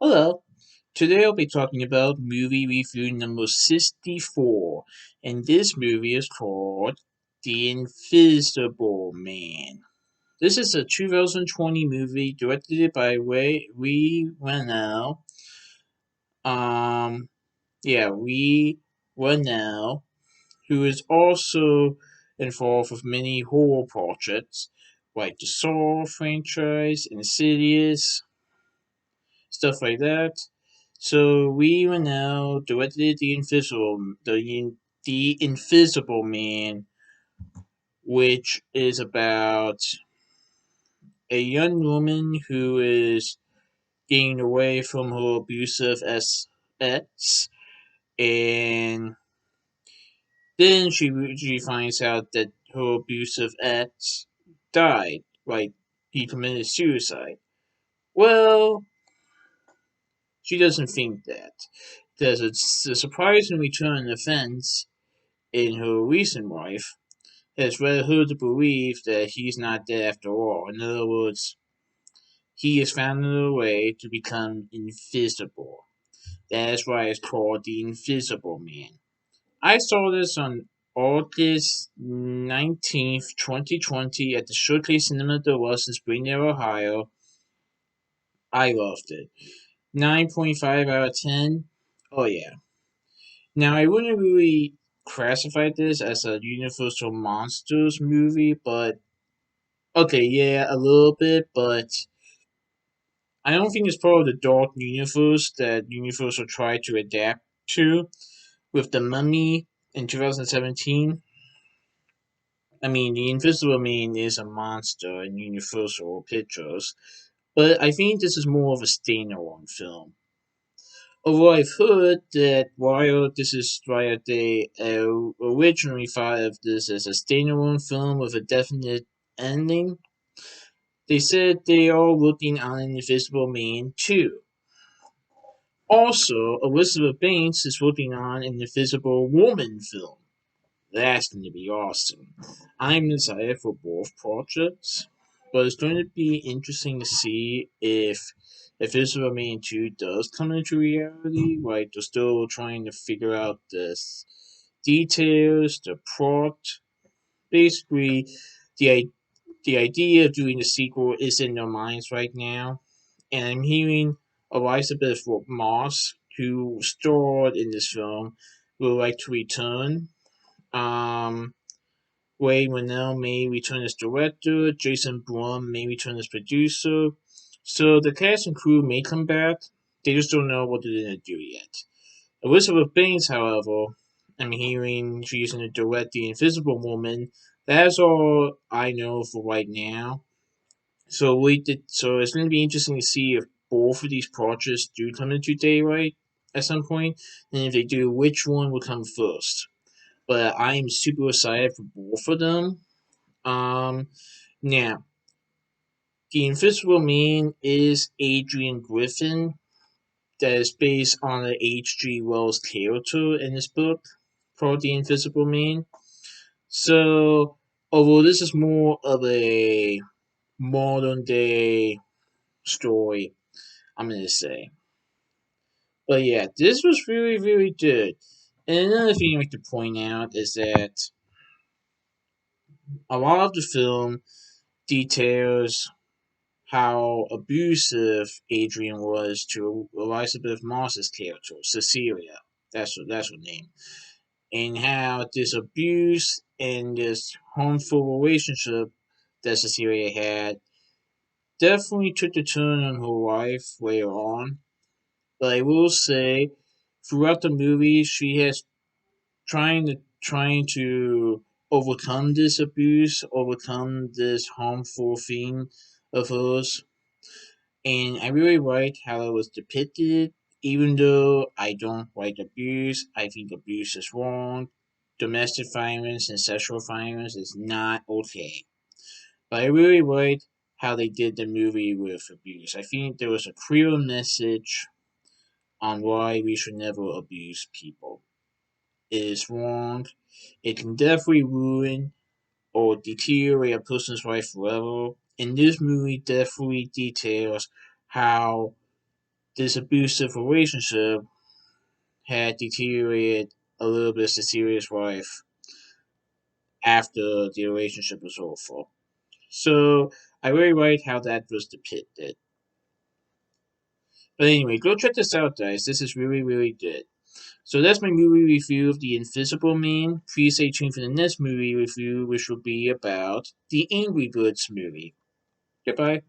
Hello. Today I'll be talking about movie review number 64, and this movie is called The Invisible Man. This is a 2020 movie directed by Wee Winnell. Um, Wee Winnell, who is also involved with many horror projects like the Saw franchise, Insidious, stuff like that. So we will now directly the Invisible Man, which is about a young woman who is getting away from her abusive ex, and then she finds out that her abusive ex died, like he committed suicide. Well, she doesn't think that. There's a surprising return of events in her recent life has led her to believe that he's not dead after all. In other words, he has found a way to become invisible. That is why it's called the Invisible Man. I saw this on August 19th, 2020 at the Showcase Cinema De Lux in Springdale, Ohio. I loved it. 9.5 out of 10. Oh yeah. Now I wouldn't really classify this as a Universal Monsters movie, but okay, yeah, a little bit, but I don't think it's part of the dark universe that Universal tried to adapt to with the Mummy in 2017. I mean, the Invisible Man is a monster in Universal Pictures, but I think this is more of a standalone film. Although I've heard that while this is why they originally thought of this as a standalone film with a definite ending, they said they are working on an Invisible Man too. Also, Elizabeth Banks is working on an Invisible Woman film. That's going to be awesome. I'm excited for both projects, but it's going to be interesting to see if Invisible Man 2 does come into reality. Like, they're still trying to figure out the details, the plot. Basically, the, the idea of doing the sequel is in their minds right now, and I'm hearing Elizabeth Moss, who starred in this film, will like to return. Um, Ray Winnell may return as director, Jason Blum may return as producer. So the cast and crew may come back. They just don't know what they're gonna do yet. Elizabeth Banks, however, I'm hearing she's gonna direct The Invisible Woman. That's all I know for right now. So it's gonna be interesting to see if both of these projects do come into daylight at some point, and if they do, which one will come first. But I am super excited for both of them. Um, Now, the Invisible Man is Adrian Griffin, that is based on the H.G. Wells character in this book called The Invisible Man. So, although this is more of a modern day story, I'm gonna say. But yeah, this was really, really good. And another thing I like to point out is that a lot of the film details how abusive Adrian was to Elizabeth Moss's character, Cecilia. That's her name. And how this abuse and this harmful relationship that Cecilia had definitely took a turn on her life later on. But I will say, throughout the movie, she has trying to overcome this abuse, overcome this harmful thing of hers. And I really like how it was depicted. Even though I don't like abuse, I think abuse is wrong. Domestic violence and sexual violence is not okay. But I really liked how they did the movie with abuse. I think there was a clear message on why we should never abuse people. It is wrong. It can definitely ruin or deteriorate a person's life forever. And this movie definitely details how this abusive relationship had deteriorated a little bit of Cecilia's life after the relationship was over. So I really like how that was depicted. But anyway, go check this out, guys. This is really, really good. So that's my movie review of The Invisible Man. Please stay tuned for the next movie review, which will be about the Angry Birds movie. Goodbye.